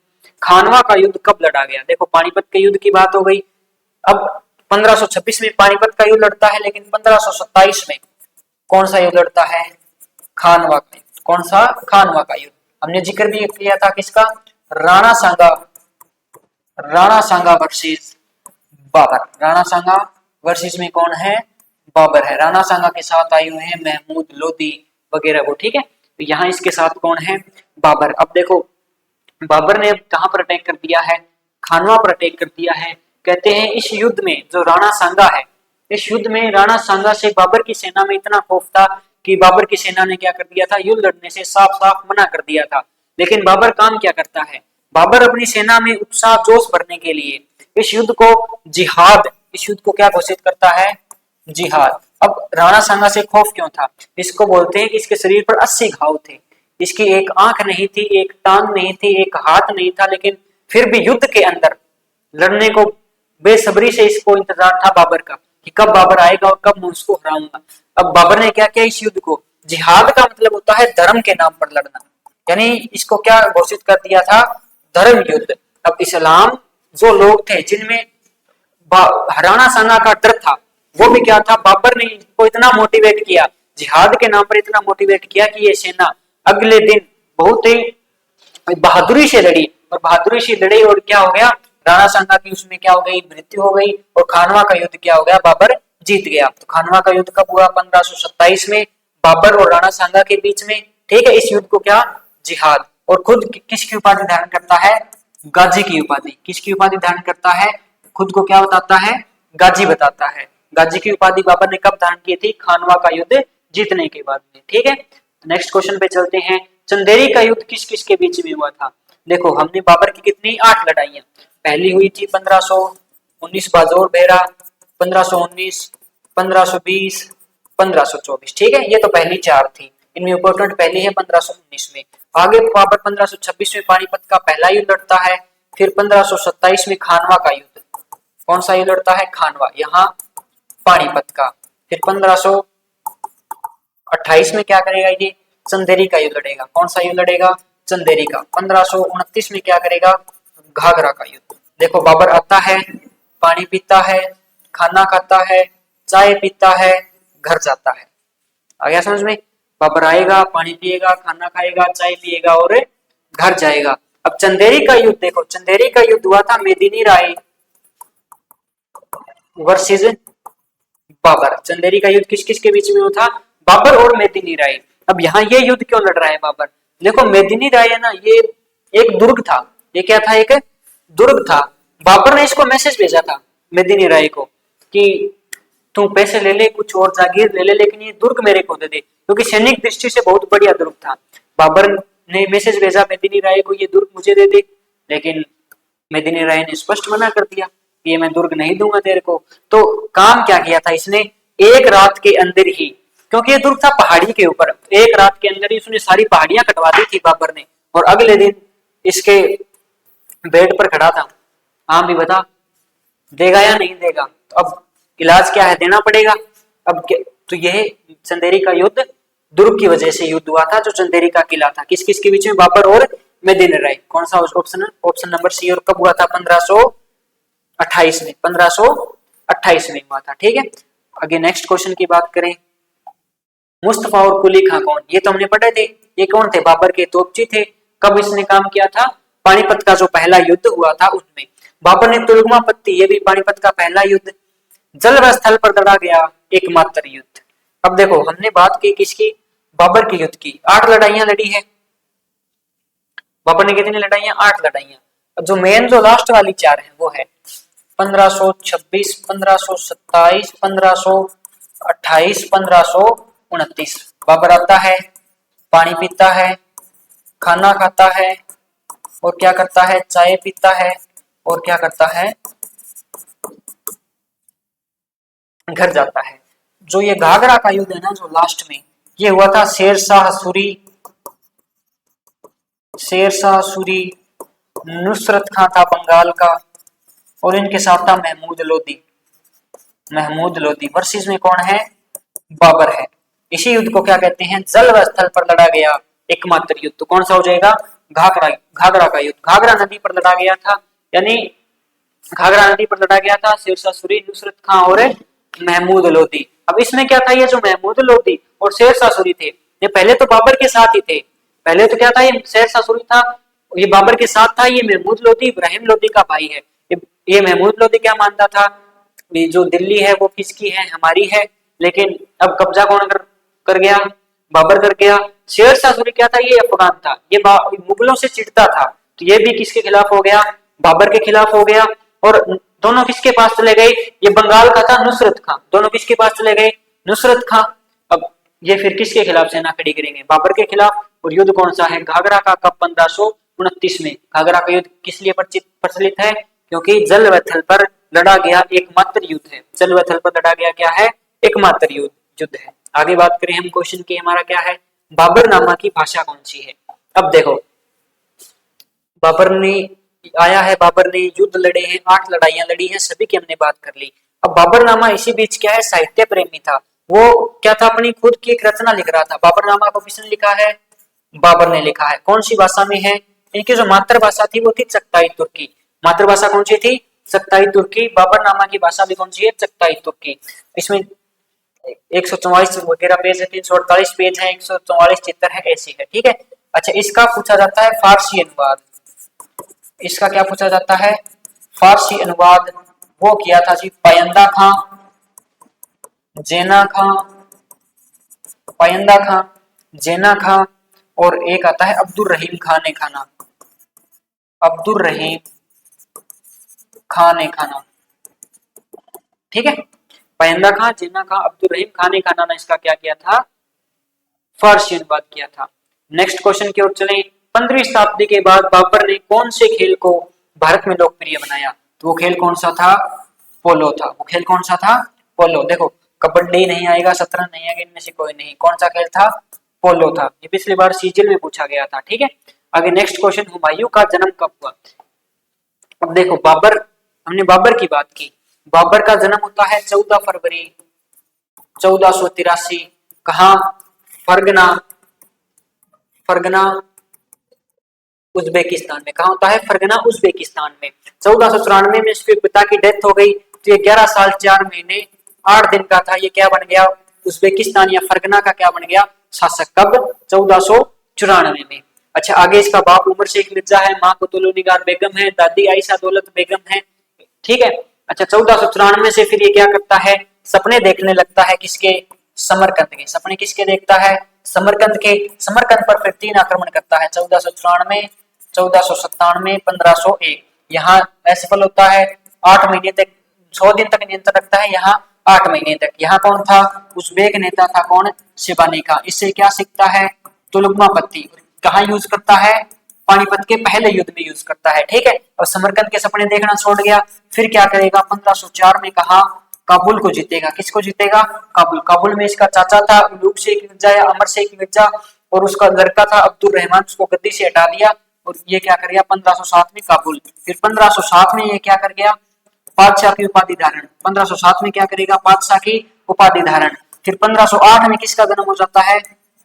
Speaker 1: खानवा का युद्ध कब लड़ा गया। देखो पानीपत के युद्ध की बात हो गई। अब 1526 में पानीपत का युद्ध लड़ता है, लेकिन 1527 में कौन सा युद्ध लड़ता है, खानवा का। कौन सा, खानवा का युद्ध। हमने जिक्र भी किया था किसका, राणा सांगा, राणा सांगा वर्सेस बाबर। राणा सांगा वर्सेस में कौन है, बाबर है। राणा सांगा के साथ आए हुए हैं महमूद लोदी वगैरह वो, ठीक है। तो यहाँ इसके साथ कौन है, बाबर। अब देखो बाबर ने कहां पर अटैक कर दिया है, खानवा पर अटैक कर दिया है। कहते हैं इस युद्ध में जो राणा सांगा है, इस युद्ध में राणा सांगा से बाबर की सेना में इतना खौफ था कि बाबर की सेना ने क्या कर दिया था, युद्ध लड़ने से साफ साफ मना कर दिया था। लेकिन बाबर काम क्या करता है, बाबर अपनी सेना में उत्साह जोश भरने के लिए इस युद्ध को जिहाद, इस युद्ध को क्या घोषित करता है, जिहाद। अब राणा सांगा से खौफ क्यों था, इसको बोलते हैं कि इसके शरीर पर 80 घाव थे, इसकी एक आंख नहीं थी, एक टांग नहीं थी, एक हाथ नहीं था, लेकिन फिर भी युद्ध के अंदर लड़ने को बेसब्री से इसको इंतजार था बाबर का, कि कब बाबर आएगा और कब मैं उसको हराऊंगा। अब बाबर ने क्या किया, इस युद्ध को, जिहाद का मतलब होता है धर्म के नाम पर लड़ना, यानी इसको क्या घोषित कर दिया था, धर्म युद्ध। अब इस्लाम जो लोग थे जिनमें राणा सांगा का डर था, वो भी क्या था, बाबर ने इसको इतना मोटिवेट किया, जिहाद के नाम पर इतना मोटिवेट किया कि ये सेना अगले दिन बहुत ही बहादुरी से लड़ी, और बहादुरी से लड़ी और क्या हो गया, राणा सांगा की उसमें क्या हो गई, मृत्यु हो गई, और खानवा का युद्ध क्या हो गया, बाबर जीत गया। तो खानवा का युद्ध कब हुआ, 1527 में, बाबर और राणा सांगा के बीच में, ठीक है। इस युद्ध को क्या, जिहाद। और खुद किसकी उपाधि धारण करता है, गाजी की उपाधि। किसकी उपाधि धारण करता है, खुद को क्या बताता है, गाजी बताता है। गाजी की उपाधि बाबर ने कब धारण की थी, खानवा का युद्ध जीतने के बाद में, ठीक है। नेक्स्ट क्वेश्चन पे चलते हैं, चंदेरी का युद्ध किस किस के बीच में हुआ था। देखो हमने बाबर की कितनी, 8 लड़ाइयां। पहली हुई थी 1519 बाजोर बेहरा, 1519, 1520, 1524, ठीक है। ये तो पहली 4 थी, इनमें इंपोर्टेंट पहली है 1519 में। आगे बाबर 1526 में पानीपत का पहला युद्ध लड़ता है, फिर 1527 में खानवा का युद्ध। कौन सा युद्ध लड़ता है, खानवा, यहाँ पानीपत का। फिर 1528 में क्या करेगा, ये चंदेरी का युद्ध लड़ेगा। कौन सा युद्ध लड़ेगा, चंदेरी का। 1529 में क्या करेगा, घाघरा का युद्ध। देखो बाबर आता है, पानी पीता है, खाना खाता है, चाय पीता है, घर जाता है। आ गया समझ में, बाबर आएगा, पानी पिएगा, खाना खाएगा, चाय पिएगा और घर जाएगा। अब चंदेरी का युद्ध देखो, चंदेरी का युद्ध हुआ था मेदिनी राय वर्सेस बाबर। चंदेरी का युद्ध किस किस के बीच में हुआ था, बाबर और मेदिनी राय। अब यहाँ ये युद्ध क्यों लड़ रहा है बाबर, देखो मेदिनी राय है ना, ये एक दुर्ग था। ये क्या था, एक दुर्ग था। बाबर ने इसको मैसेज भेजा था मेदिनी राय को कि तू पैसे ले ले, कुछ और जागीर ले ले, लेकिन ये दुर्ग मेरे को दे दे, क्योंकि सैनिक दृष्टि से बहुत बढ़िया दुर्ग था। बाबर ने मैसेज भेजा मेदिनी राय को, ये दुर्ग मुझे दे दे, लेकिन मेदिनी राय ने स्पष्ट मना कर दिया, ये मैं दुर्ग नहीं दूंगा तेरे को। तो काम क्या किया था इसने, एक रात के अंदर ही, क्योंकि ये दुर्ग था पहाड़ी के ऊपर, एक रात के अंदर ही उसने सारी पहाड़ियां कटवा दी थी बाबर ने, और अगले दिन इसके बेड पर खड़ा था। हाँ भी बता, देगा या नहीं देगा। तो अब इलाज क्या है, देना पड़ेगा। अब तो यह चंदेरी का युद्ध दुर्ग की वजह से युद्ध हुआ था, जो चंदेरी का किला था। किस किस के बीच में, बाबर और मेदिनी राय। कौन सा ऑप्शन, ऑप्शन नंबर सी। और कब हुआ था, 1528 में, 1528 में हुआ था, ठीक है। आगे नेक्स्ट क्वेश्चन की बात करें, मुस्तफा और कुली खां कौन, ये तो हमने पढ़े थे। ये कौन थे, बाबर के तोपची थे। कब इसने काम किया था, पानीपत का जो पहला युद्ध हुआ था उसमें। बाबर ने तुलगमा पत्ती, ये भी पानीपत का पहला युद्ध। जल व स्थल पर लड़ा गया एकमात्र युद्ध। अब देखो हमने बात की किसकी, बाबर के युद्ध की। 8 लड़ाइयां लड़ी है बाबर ने, कितनी लड़ाइयां, 8 लड़ाइयां। अब जो मेन जो लास्ट वाली 4 है वो है 1526, 1527, 1528, 1529। बाबर आता है, पानी पीता है, खाना खाता है, और क्या करता है, चाय पीता है, और क्या करता है, घर जाता है। जो ये घाघरा का युद्ध है ना, जो लास्ट में ये हुआ था, शेर शाह सूरी, नुसरत खां था बंगाल का, और इनके साथ था महमूद लोदी वर्सेस में कौन है, बाबर है। इसी युद्ध को क्या कहते हैं, जल व स्थल पर लड़ा गया एकमात्र युद्ध। तो कौन सा हो जाएगा, घाघरा का युद्ध। घाघरा नदी पर लड़ा गया था, यानी घाघरा नदी पर लड़ा गया था शेरशाह सूरी, नुसरत खां और महमूद लोदी। अब इसमें क्या था, ये जो महमूद लोदी और शेरशाह सूरी थे, ये पहले तो बाबर के साथ ही थे। पहले तो क्या था, ये शेरशाह सूरी था, ये बाबर के साथ था। ये महमूद लोदी इब्राहिम लोदी का भाई है। ये महमूद लोदी क्या मानता था, ये जो दिल्ली है वो किसकी है, हमारी है। लेकिन अब कब्जा कौन कर गया, बाबर कर गया। शेरशाह सूरी क्या था, ये अफगान था, ये मुगलों से चिढ़ता था, तो ये भी किसके खिलाफ हो गया, बाबर के खिलाफ हो गया। और दोनों किसके पास चले गए, ये बंगाल का था नुसरत खां, दोनों किसके पास चले गए, नुसरत खां। अब ये फिर किसके खिलाफ सेना खड़ी करेंगे, बाबर के खिलाफ। और युद्ध कौन सा है, घाघरा का। कब, 1529 में। घाघरा का युद्ध किस लिए प्रचलित है, क्योंकि जल व थल पर लड़ा गया एकमात्र युद्ध है। जल व थल पर लड़ा गया क्या है, एकमात्र युद्ध है। आगे बात करें हम क्वेश्चन की, हमारा क्या है, बाबरनामा की भाषा कौन सी है। अब देखो, बाबर ने आया है, बाबर ने युद्ध लड़े हैं, 8 लड़ाइयां लड़ी हैं, सभी की हमने बात कर ली। अब बाबरनामा इसी बीच क्या है, साहित्य प्रेमी था। वो क्या था, अपनी खुद की एक रचना लिख रहा था। बाबरनामा को किसने लिखा है, बाबर ने लिखा है। कौन सी भाषा में है, इनकी जो मातृभाषा थी वो थी चगताई तुर्की। मातृभाषा कौन सी थी, चगताई तुर्की। बाबरनामा की भाषा भी कौन सी है, चगताई तुर्की। इसमें 144 वगैरह पेज है, 348 पेज है, 144 चित्र है, ऐसी है, ठीक है। अच्छा, इसका पूछा जाता है फारसी अनुवाद। इसका क्या पूछा जाता है, फारसी अनुवाद। वो किया था जी पायंदा खां, जेना खां, पायंदा खां, जेना खां, और एक आता है अब्दुल रहीम खान ने खाना, अब्दुल रहीम खान ने खाना, ठीक है। पायंदा खां, जेना खां, अब्दुल रहीम खान ने खाना ने इसका क्या किया था, फारसी अनुवाद किया था। नेक्स्ट क्वेश्चन की ओर चलें। 15वीं शताब्दी के बाद बाबर ने कौन से खेल को भारत में लोकप्रिय बनाया, तो वो खेल कौन सा था, पोलो था। वो खेल कौन सा था, पोलो। देखो, कबड्डी नहीं आएगा, शतरंज नहीं आएगा, इनमें से कोई नहीं। कौन सा खेल था, पोलो था। ये पिछली बार सीजीएल में पूछा गया था, ठीक है। आगे नेक्स्ट क्वेश्चन, हुमायूं का जन्म कब हुआ। अब देखो, बाबर, हमने बाबर की बात की। बाबर का जन्म होता है 14 फरवरी 1483। कहा, फरगना, फरगना उज्बेकिस्तान में। कहा होता है, फरगना उज्बेकिस्तान में। 1494 में इसके पिता की डेथ हो गई, तो ये 11 साल 4 महीने 8 दिन का था। ये क्या बन गया, उज्बेकिस्तान या फरगना का क्या बन गया, शासक। कब, 1494 में। अच्छा, आगे इसका बाप उमर शेख मिर्जा है, माँ कुतुलुनिगार बेगम है, दादी आयशा दौलत बेगम है, ठीक है। अच्छा, 1494 से फिर ये क्या करता है, सपने देखने लगता है, किसके, समरकंद के। सपने किसके देखता है, समरकंद के। समरकंद पर फिर 3 आक्रमण करता है, 1494, 1497, 1501। यहाँ असफल होता है, 8 महीने तक, 100 दिन तक नियंत्रण रखता है, यहाँ 8 महीने तक। यहाँ कौन था, उज्बेक नेता था, कौन, शिबानी का। इससे क्या सीखता है, तुलुगमा पत्ती। कहाँ यूज करता है, पानीपत के पहले युद्ध में यूज करता है, ठीक है। और समरकंद के सपने देखना छोड़ गया, फिर क्या करेगा, 1504 में कहा काबुल को जीतेगा। किसको जीतेगा, काबुल। काबुल में इसका चाचा था उलूग शेख मिर्जा या अमर शेख मिर्जा, और उसका लड़का था अब्दुल रहमान, उसको गद्दी से हटा दिया। और ये क्या कर गया, 1507 में काबुल। फिर 1507 में ये क्या कर गया, बादशाह की उपाधि धारण। 1507 में क्या करेगा, बादशाह की उपाधि धारण। फिर 1508 में किसका जन्म हो जाता है,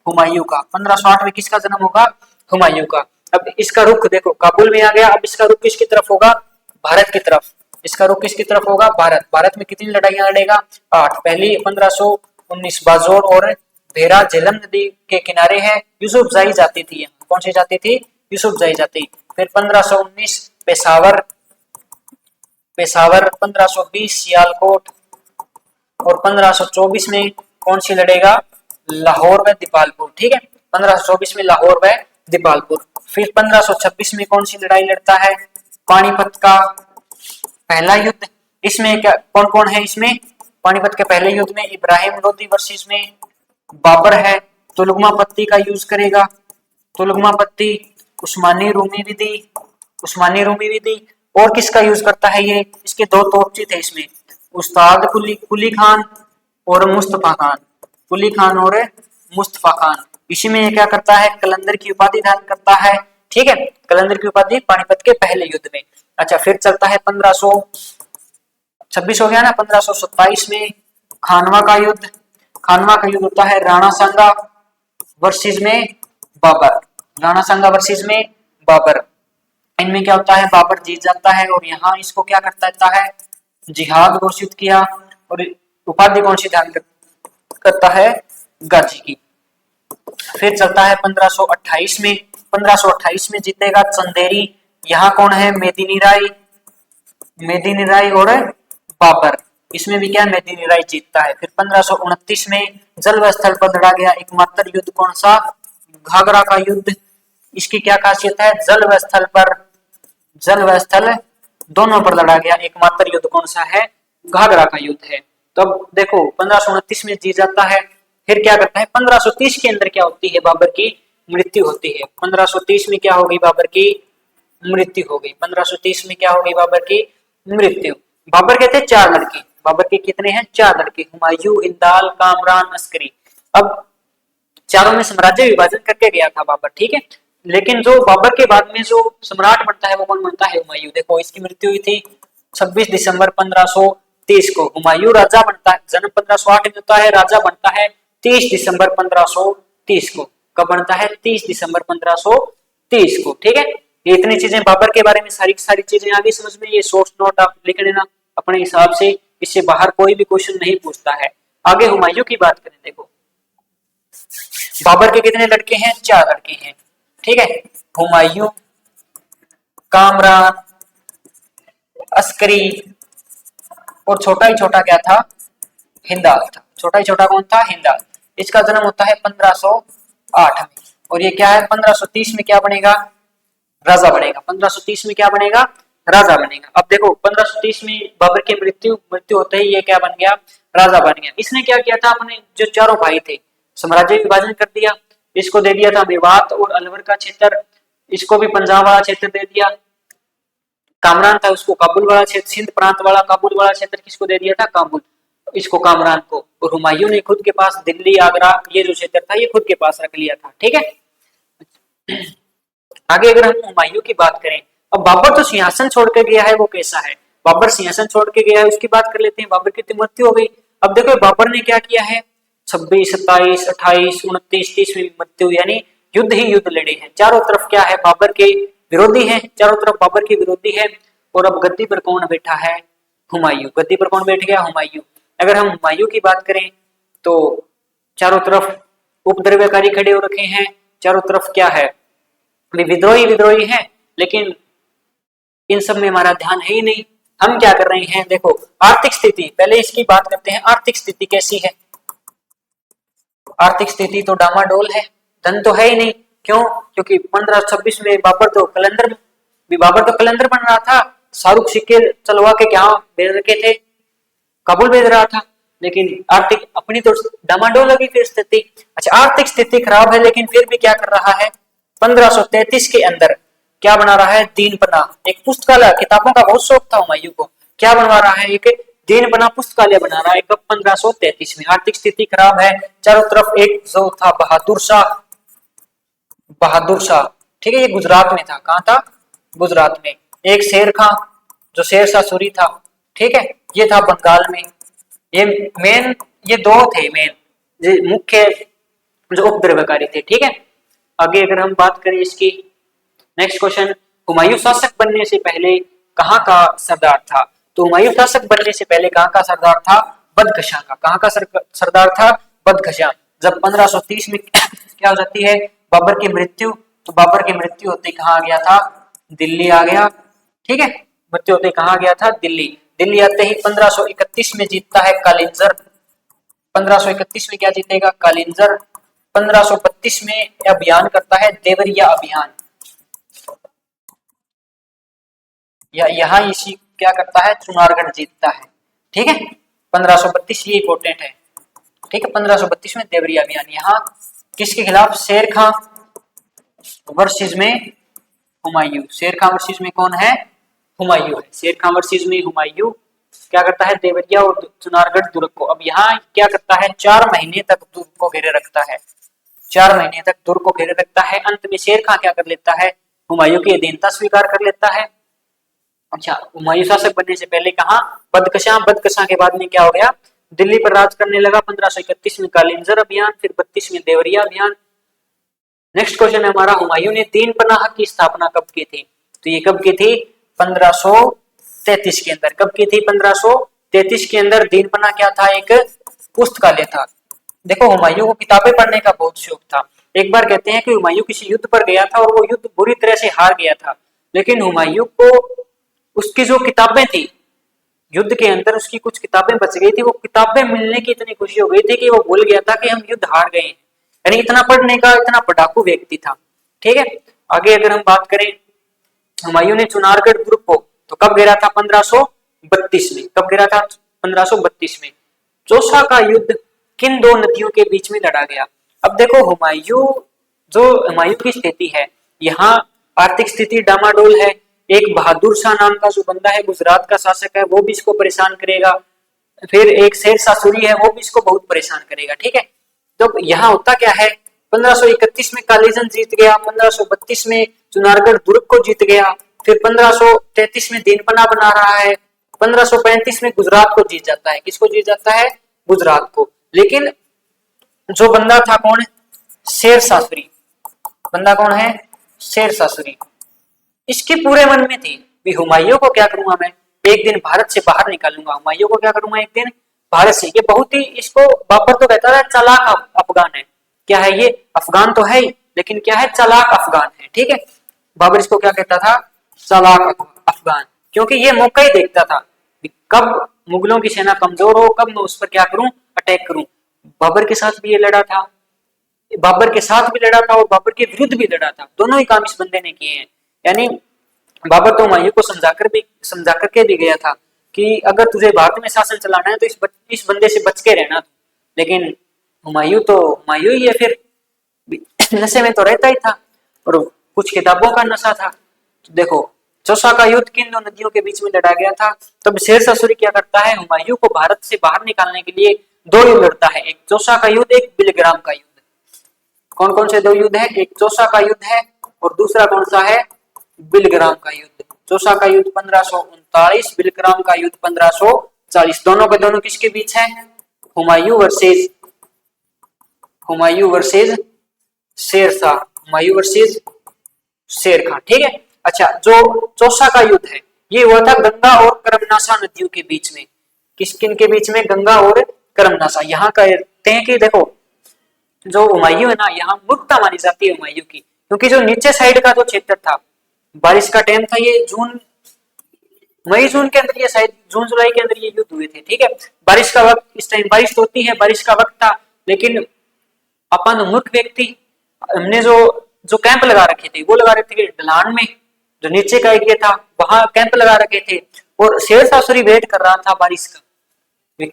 Speaker 1: हुमायूं का। 1508 में किसका जन्म होगा, हुमायूं का। अब इसका रुख देखो, काबुल में आ गया, अब इसका रुख किसकी तरफ होगा, भारत की तरफ। इसका रुख किसकी तरफ होगा, भारत। भारत में कितनी लड़ाइयां लड़ेगा, 8। पहली 1519 बाजोर और भेरा झेलम नदी के किनारे है, यूसुफजाई जाती थी। कौन सी जाती थी, यूसुफजाई जाती। फिर 1519 पेशावर, पेशावर 1520 सियालकोट, और 1524 में कौन सी लड़ेगा, लाहौर व दीपालपुर, ठीक है। 1524 में लाहौर व दीपालपुर। फिर 1526 में कौन सी लड़ाई लड़ता है, पानीपत का पहला युद्ध। इसमें क्या, कौन कौन है इसमें, पानीपत के पहले युद्ध में इब्राहिम लोदी वर्सेस में बाबर है। तुलुगमा पत्ती का यूज करेगा, तुलुगमा पत्ती, उस्मानी रूमी विधि, उस्मानी रूमी विधि। और किसका यूज करता है ये, इसके 2 तोपची थे इसमें, उस्ताद कुली खान और मुस्तफा खान, कुली खान और मुस्तफा खान। इसी में ये क्या करता है, कलंदर की उपाधि धारण करता है। ठीक है, कलंदर की उपाधि पानीपत के पहले युद्ध में। अच्छा, फिर चलता है 1526 हो गया ना, 1527 में खानवा का युद्ध। खानवा का युद्ध होता है राणा सांगा वर्सेस में बाबर, राणा सांगा वर्सेस में बाबर। इनमें क्या होता है, बाबर जीत जाता है और यहाँ इसको क्या करता देता है, जिहाद घोषित किया और उपाधि कौन सी धारण करता है, गाजी की। फिर चलता है 1528 में, 1528 में जीतेगा चंदेरी। यहाँ कौन है, मेदिनी राय और बाबर। इसमें भी क्या, मेदिनी राय जीतता है। फिर 1529 में जल स्थल पर लड़ा गया एकमात्र युद्ध कौन सा, घाघरा का युद्ध। इसकी क्या खासियत है, जल व स्थल दोनों पर लड़ा गया एकमात्र युद्ध कौन सा है, घाघरा का युद्ध है। तो अब देखो 1529 में जीत जाता है। फिर क्या करता है, 1530 के अंदर क्या होती है, बाबर की मृत्यु होती है। 1530 में क्या होगी, बाबर की मृत्यु हो गई। 1530 में क्या हो गई, बाबर की मृत्यु। बाबर के थे 4 लड़के, बाबर के कितने हैं, 4 लड़के, हुमायूं, हिंदाल, कामरान, अस्करी। अब चारों में साम्राज्य विभाजन करके गया था बाबर, ठीक है। लेकिन जो बाबर के बाद में जो सम्राट बनता है वो कौन बनता है, हुमायूं। देखो इसकी मृत्यु हुई थी 26 दिसंबर 1530 को। हुमायूं राजा बनता है, जन्म 1508 में होता है, राजा बनता है 30 दिसंबर 1530 को। कब बनता है, 30 दिसंबर 1530 को, ठीक है। ये इतनी चीजें बाबर के बारे में, सारी सारी चीजें आगे समझ में। ये शॉर्ट नोट आप लिख लेना अपने हिसाब से, इससे बाहर कोई भी क्वेश्चन नहीं पूछता है। आगे हुमायूं की बात करें, देखो बाबर के कितने लड़के हैं, 4 लड़के हैं, ठीक है। हुमायूं, कामरान, अस्करी और छोटा ही छोटा क्या था, हिंदाल था। छोटा ही छोटा कौन था, हिंदाल। इसका जन्म होता है 1508 में और ये क्या है, 1530 में क्या बनेगा, राजा बनेगा। 1530 में क्या बनेगा, राजा बनेगा। अब देखो 1530 में बाबर की मृत्यु होते ही ये क्या बन गया, राजा बन गया। इसने क्या किया था, अपने जो चारों भाई थे साम्राज्य विभाजन कर दिया। इसको दे दिया था मेवात और अलवर का क्षेत्र, इसको भी पंजाब वाला क्षेत्र दे दिया। कामरान था, उसको काबुल वाला क्षेत्र, सिंध प्रांत वाला काबुल वाला क्षेत्र किसको दे दिया था, काबुल, इसको कामरान को। और हुमायूं ने खुद के पास दिल्ली, आगरा, ये जो क्षेत्र था ये खुद के पास रख लिया था, ठीक है। आगे अगर हम हुमायूं की बात करें, अब बाबर तो सिंहासन छोड़ के गया है, वो कैसा है, बाबर सिंहासन छोड़ के गया है, उसकी बात कर लेते हैं। बाबर की मृत्यु हो गई। अब देखो बाबर ने क्या किया है, 26, 27, 28, 29, 30 में मृत्यु, यानी युद्ध ही युद्ध लड़े हैं। चारों तरफ क्या है, बाबर के विरोधी हैं, चारों तरफ बाबर के विरोधी है। और अब गद्दी पर कौन बैठा है, हुमायूं। गद्दी पर कौन बैठ गया, हुमायूं। अगर हम हुमायूं की बात करें तो चारों तरफ उपद्रवकारी खड़े हो रखे हैं, चारों तरफ क्या है, विद्रोही हैं, लेकिन इन सब में हमारा ध्यान है ही नहीं। हम क्या कर रहे हैं, देखो आर्थिक स्थिति, पहले इसकी बात करते हैं। आर्थिक स्थिति कैसी है, आर्थिक स्थिति तो डामाडोल है, धन तो है ही नहीं। क्यों, क्योंकि 1526 में बाबर तो कलंदर बन रहा था, शाहरुख सिक्के चलवा के क्या भेज रखे थे, काबुल भेज रहा था। लेकिन आर्थिक अपनी तो डामाडोल लगी फिर स्थिति। अच्छा, आर्थिक स्थिति खराब है, लेकिन फिर भी क्या कर रहा है, 1533 के अंदर क्या बना रहा है, दीनपना, एक पुस्तकालय। किताबों का बहुत शौक था हुमायूं को, क्या बनवा रहा है, एक दीनपना पुस्तकालय बना रहा है। 1533 में आर्थिक स्थिति खराब है, चारों तरफ एक जो था बहादुर शाह, ठीक है, ये गुजरात में था। कहाँ था, गुजरात में। एक शेर खां, जो शेर शाह सूरी था, ठीक है, ये था बंगाल में। ये दो थे मेन मुख्य जो उपद्रवकारी थे, ठीक है। आगे अगर हम बात करें इसकी, नेक्स्ट क्वेश्चन, हुमायूं शासक बनने से पहले कहाँ का सरदार था। तो हुमायूं शासक बनने से पहले कहाँ का सरदार था, बदख्शां का। कहाँ का सरदार था, बदख्शां। जब 1530 में क्या हो जाती है, बाबर की मृत्यु, तो बाबर की मृत्यु होते कहाँ आ गया था, दिल्ली आ गया, ठीक है। मृत्यु होते कहाँ गया था, दिल्ली आते ही 1531 में जीतता है कालिंजर। 1531 में क्या जीतेगा, कालिंजर। 1532 में अभियान करता है देवरिया अभियान, या यहाँ इसी क्या करता है, चुनारगढ़ जीतता है, ठीक है। 1532 ये इंपॉर्टेंट है, ठीक है। 1532 में देवरिया अभियान, यहाँ किसके खिलाफ, शेर खां वर्सेस में हुमायूं। शेर खां वर्सेस में कौन है, हुमायूं है। शेर खां वर्सेस में हुमायूं क्या करता है, देवरिया और चुनारगढ़ दुर्ग को। अब यहाँ क्या करता है, 4 महीने तक दुर्ग को घेरे रखता है, 4 महीने तक दुर्ग को घेरे रखता है। अंत में शेर खां क्या कर लेता है, हुमायूं की अधीनता स्वीकार कर लेता है। अच्छा, हुमायूं शासक बनने से पहले कहा बदकशां के बाद में क्या हो गया, दिल्ली पर राज करने लगा। 1531 में कालिंजर अभियान, फिर 32 में देवरिया अभियान। नेक्स्ट क्वेश्चन है हमारा, हुमायूं ने दीन पनाह की स्थापना कब की थी, तो ये कब की थी, 1533 के अंदर। कब की थी, 1533 के अंदर। दीन पनाह क्या था, एक पुस्तकालय था। देखो, हुमायूं को किताबें पढ़ने का बहुत शौक था। एक बार कहते हैं कि हुमायूं किसी युद्ध पर गया था और वो युद्ध बुरी तरह से हार गया था, लेकिन हुमायूं को उसकी जो किताबें थी, युद्ध के अंदर उसकी कुछ किताबें बच गई थी, वो किताबें मिलने की इतनी खुशी हो गई थी कि वो भूल गया था कि हम युद्ध हार गए हैं। यानी इतना पढ़ने का, इतना पढ़ाकू व्यक्ति था। ठीक है, आगे अगर हम बात करें, हुमायूं ने चुनारगढ़ दुर्ग को तो कब गिरा था, 1532 में। कब गिरा था, 1532 में। चौसा का युद्ध किन दो नदियों के बीच में लड़ा गया। अब देखो, हुमायूं की स्थिति है, यहाँ आर्थिक स्थिति डामाडोल है। एक बहादुर शाह नाम का जो बंदा है, गुजरात का शासक है, वो भी इसको परेशान करेगा। फिर एक शेर शाह सूरी है, वो भी इसको बहुत परेशान करेगा। ठीक है, तो यहाँ होता क्या है, 1531 में कालीजन जीत गया, 1532 में चुनारगढ़ दुर्ग को जीत गया, फिर 1533 में दीनपना बना रहा है, 1535 में गुजरात को जीत जाता है। किसको जीत जाता है, गुजरात को। लेकिन जो बंदा था कौन, शेर शाह सूरी। बंदा कौन है, शेर शाह सूरी। इसके पूरे मन में थी भी हुमायूं को क्या करूंगा मैं, एक दिन भारत से बाहर निकालूंगा। हुमायूं को क्या करूंगा, एक दिन भारत से। ये बहुत ही, इसको बाबर तो कहता था चालाक अफगान है। क्या है ये, अफगान तो है ही, लेकिन क्या है, चालाक अफगान है। ठीक है, बाबर इसको क्या कहता था, चालाक अफगान, क्योंकि ये मौका ही देखता था कब मुगलों की सेना कमजोर हो, कब मैं उस पर क्या करूं, अटैक करूं। बाबर के साथ भी ये लड़ा था, बाबर के साथ भी लड़ा था और बाबर के विरुद्ध भी लड़ा था। दोनों ही काम इस बंदे ने किए हैं। यानी बाबर तो हुमायूं को समझा करके भी गया था कि अगर तुझे भारत में शासन चलाना है तो इस बंदे से बच के रहना। लेकिन हुमायूं ही है, फिर नशे में तो रहता ही था और कुछ किताबों का नशा था। तो देखो, चौसा का युद्ध किन दो नदियों के बीच में लड़ा गया था। तब शेर शाह सूरी क्या करता है, हुमायूं को भारत से बाहर निकालने के लिए 2 युद्ध लड़ता है। एक चौसा का युद्ध, एक बिलग्राम का युद्ध। कौन कौन से 2 युद्ध है, एक चौसा का युद्ध है और दूसरा कौन सा है, बिलग्राम का युद्ध। चौसा का युद्ध 1539, बिलग्राम का युद्ध 1540। दोनों के दोनों किसके बीच है, हुमायूं वर्सेस शेर शाह, हुमायूं वर्सेस शेर खान। ठीक है, अच्छा, जो चौसा का युद्ध है ये हुआ था गंगा और करमनाशा नदियों के बीच में। किन के बीच में, गंगा और करमनाशा। यहाँ कहते हैं कि देखो, जो हुमायूं है ना, यहाँ मूर्खता मानी जाती है हुमायूं की, क्योंकि जो नीचे साइड का जो क्षेत्र था, बारिश का टाइम था, ये मई जून के अंदर, ये शायद जून जुलाई के अंदर ये युद्ध हुए थे। ठीक है, बारिश का वक्त, इस टाइम बारिश तो होती है, बारिश का वक्त था, लेकिन अपन मूर्ख व्यक्ति, हमने जो कैंप लगा रखे थे, वो लगा रखे थे ढलान में, जो नीचे का एरिया था वहां कैंप लगा रखे थे, और शेर शाह सूरी वेट कर रहा था बारिश का,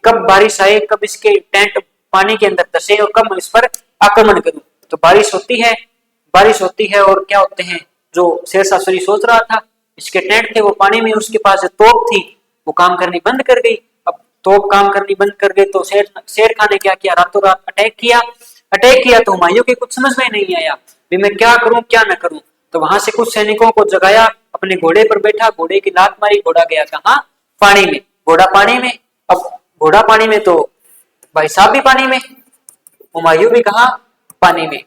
Speaker 1: कब बारिश आए, कब इसके टेंट पानी के अंदर धसे और कब इस पर आक्रमण करूं। तो बारिश होती है और क्या होते हैं, जो शेर शाह सूरी सोच रहा था, इसके टेंट थे वो पानी में, उसके पास तोप थी, वो काम करनी बंद कर गई। अब तोप काम करनी बंद कर गई तो शेर खान ने क्या किया, रातों रात अटैक किया। तो हुमायूं के कुछ समझ में नहीं आया भी मैं क्या करूं क्या न करूं। तो वहां से कुछ सैनिकों को जगाया, अपने घोड़े पर बैठा, घोड़े की लात मारी, घोड़ा गया कहां, पानी में। घोड़ा पानी में, अब घोड़ा पानी में तो भाई साहब भी पानी में, हुमायूं भी कहा, पानी में।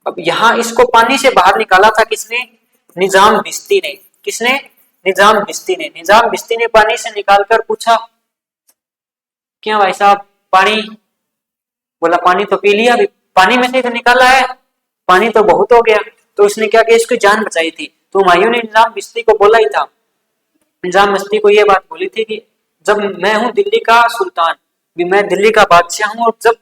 Speaker 1: अब यहाँ इसको पानी से बाहर निकाला था किसने, निजाम बिस्ती ने। किसने, निजाम बिस्ती ने पानी से निकालकर पूछा, क्या भाई साहब पानी, बोला पानी तो पी लिया, अभी पानी में से तो निकाला है, पानी तो बहुत हो गया। तो उसने क्या किया, इसकी जान बचाई थी। तो हुमायूं ने निजाम बिस्ती को बोला ही था, निजाम बिस्ती को यह बात बोली थी कि जब मैं हूं दिल्ली का सुल्तान, भी मैं दिल्ली का बादशाह हूं, और जब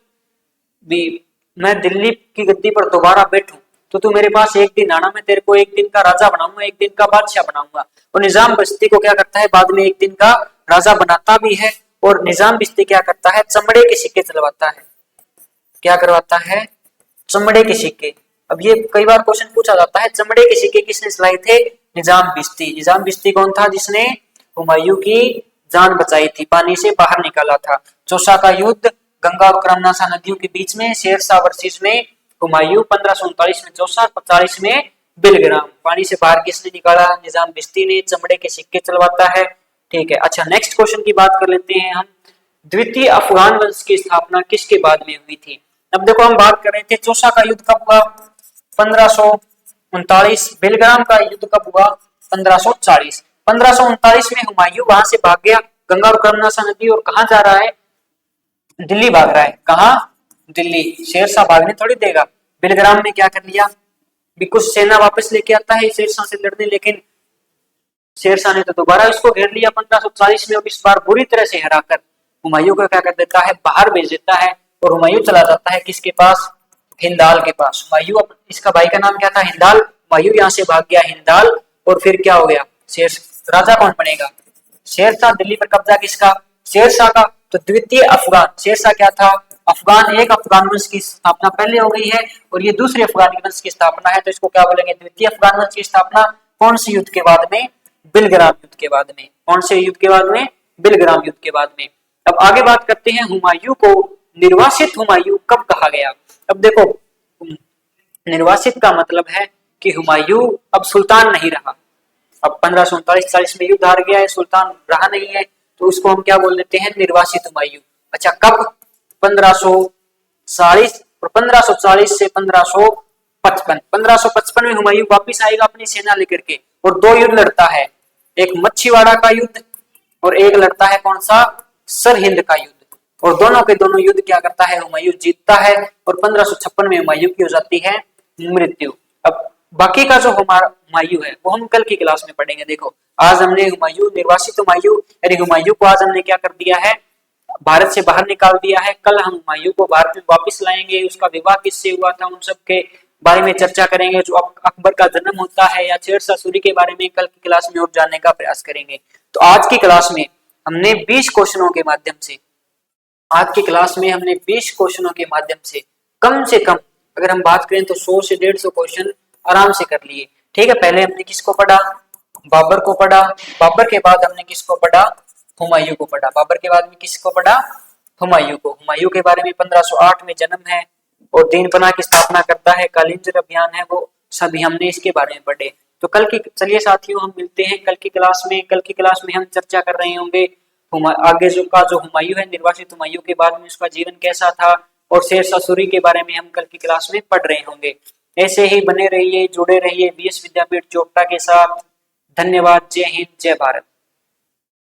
Speaker 1: भी मैं दिल्ली की गद्दी पर दोबारा बैठूं तो तू मेरे पास एक दिन आना, मैं तेरे को एक दिन का राजा बनाऊंगा, एक दिन का बादशाह बनाऊंगा। और निजाम बिस्ती को क्या करता है, बाद में एक दिन का राजा बनाता भी है। और निजाम बिस्ती क्या करता है, चमड़े के सिक्के चलवाता है। क्या करवाता है, चमड़े के सिक्के। अब ये कई बार क्वेश्चन पूछा जाता है, चमड़े के सिक्के किसने चलाए थे, निजाम बिस्ती। निजाम बिस्ती कौन था, जिसने हुमायूं की जान बचाई थी, पानी से बाहर निकाला था। चौसा का युद्ध गंगा और क्रमनासा नदियों के बीच में, शेरशाह वर्सेस में हुमायूं, 1539 में चौसा, 45 में बिलग्राम। पानी से बाहर किसने निकाला? निजाम बिस्ती ने। चमड़े के सिक्के चलवाता है। ठीक है, अच्छा नेक्स्ट क्वेश्चन की बात कर लेते हैं हम। द्वितीय अफगान वंश की स्थापना किसके बाद में हुई थी? अब देखो हम बात कर रहे थे चौसा का युद्ध कब हुआ? 1539। बिलग्राम का युद्ध कब हुआ? 1540। 1539 में हुमायूं वहां से भाग गया गंगा और क्रमनासा नदी, और कहां जा रहा है? दिल्ली भाग रहा है। कहा? दिल्ली। शेरशाह भागने थोड़ी देगा। बिलग्राम में क्या कर लिया? भी कुछ सेना वापस लेके आता है शेरशाह से लड़ने, लेकिन शेरशाह ने तो दोबारा इसको घेर लिया 1540 में, और इस बार बुरी तरह से हराकर हुमायूं को क्या कर देता है? बाहर भेज देता है, और हुमायूं चला जाता है किसके पास? हिंदाल के पास। हुमायूं, इसका भाई का नाम क्या था? हिंदाल। हुमायूं यहाँ से भाग गया हिंदाल, और फिर क्या हो गया? शेर राजा कौन बनेगा? शेरशाह। दिल्ली पर कब्जा किसका? शेरशाह का। तो द्वितीय अफगान, शेरशाह क्या था? अफगान। एक अफगान वंश की स्थापना पहले हो गई है, और ये दूसरे अफगान वंश की स्थापना है, तो इसको क्या बोलेंगे? द्वितीय अफगान वंश की स्थापना। कौन से युद्ध के बाद में? बिलग्राम युद्ध के बाद में। कौन से युद्ध के बाद में? बिलग्राम युद्ध के बाद में। अब आगे बात करते हैं, हुमायूं को निर्वासित हुमायूं कब कहा गया? अब देखो, निर्वासित का मतलब है कि हुमायूं अब सुल्तान नहीं रहा। अब 1539-40 में युद्ध हार गया है, सुल्तान रहा नहीं है, तो उसको हम क्या बोल देते हैं? निर्वासित हुमायूं। अच्छा, कब? 1540, और 1540 से 1555। 1555 में हुमायूं वापिस आएगा अपनी सेना लेकर के, और दो युद्ध लड़ता है, एक मच्छीवाड़ा का युद्ध, और एक लड़ता है कौन सा? सरहिंद का युद्ध। और दोनों के दोनों युद्ध क्या करता है? हुमायूं जीतता है, और 1556 में हुमायूं की हो जाती है मृत्यु। अब बाकी का जो हमारा हुमायूं है वो हम कल की क्लास में पढ़ेंगे। देखो, आज हमने हुमायूं, निर्वासित हुमायूं यानी हुमायूं को आज हमने क्या कर दिया है? भारत से बाहर निकाल दिया है। कल हम हुमायूं को भारत में वापस लाएंगे, उसका विवाह किससे हुआ था, उन सब के बारे में चर्चा करेंगे। जो अकबर का जन्म होता है, या शेरशाह सूरी के बारे में कल की क्लास में और जानने का प्रयास करेंगे। तो आज की क्लास में हमने 20 क्वेश्चनों के माध्यम से, आज की क्लास में हमने 20 क्वेश्चनों के माध्यम से कम अगर हम बात करें तो 100 से 150 क्वेश्चन आराम से कर लिए। ठीक है, पहले हमने किसको पढ़ा? बाबर को पढ़ा। बाबर के बाद हमने किसको पढ़ा? हुमायूं को पढ़ा। बाबर के बाद में किसको पढ़ा? हुमायूं को। हुमायूं के बारे में 1508 में जन्म है, और दीनपना की स्थापना करता है, कालिंजर अभियान है, वो सभी हमने इसके बारे में पढ़े। तो कल की, चलिए साथियों, हम मिलते हैं कल की क्लास में। कल की क्लास में हम चर्चा कर रहे होंगे आगे जो हुमायूं है, निर्वासित हुमायूं के बाद में उसका जीवन कैसा था, और शेरशाह सूरी के बारे में हम कल की क्लास में पढ़ रहे होंगे। ऐसे ही बने रहिए, जुड़े रहिए बीएस विद्यापीठ चोपटा के साथ। धन्यवाद। जय हिंद, जय भारत।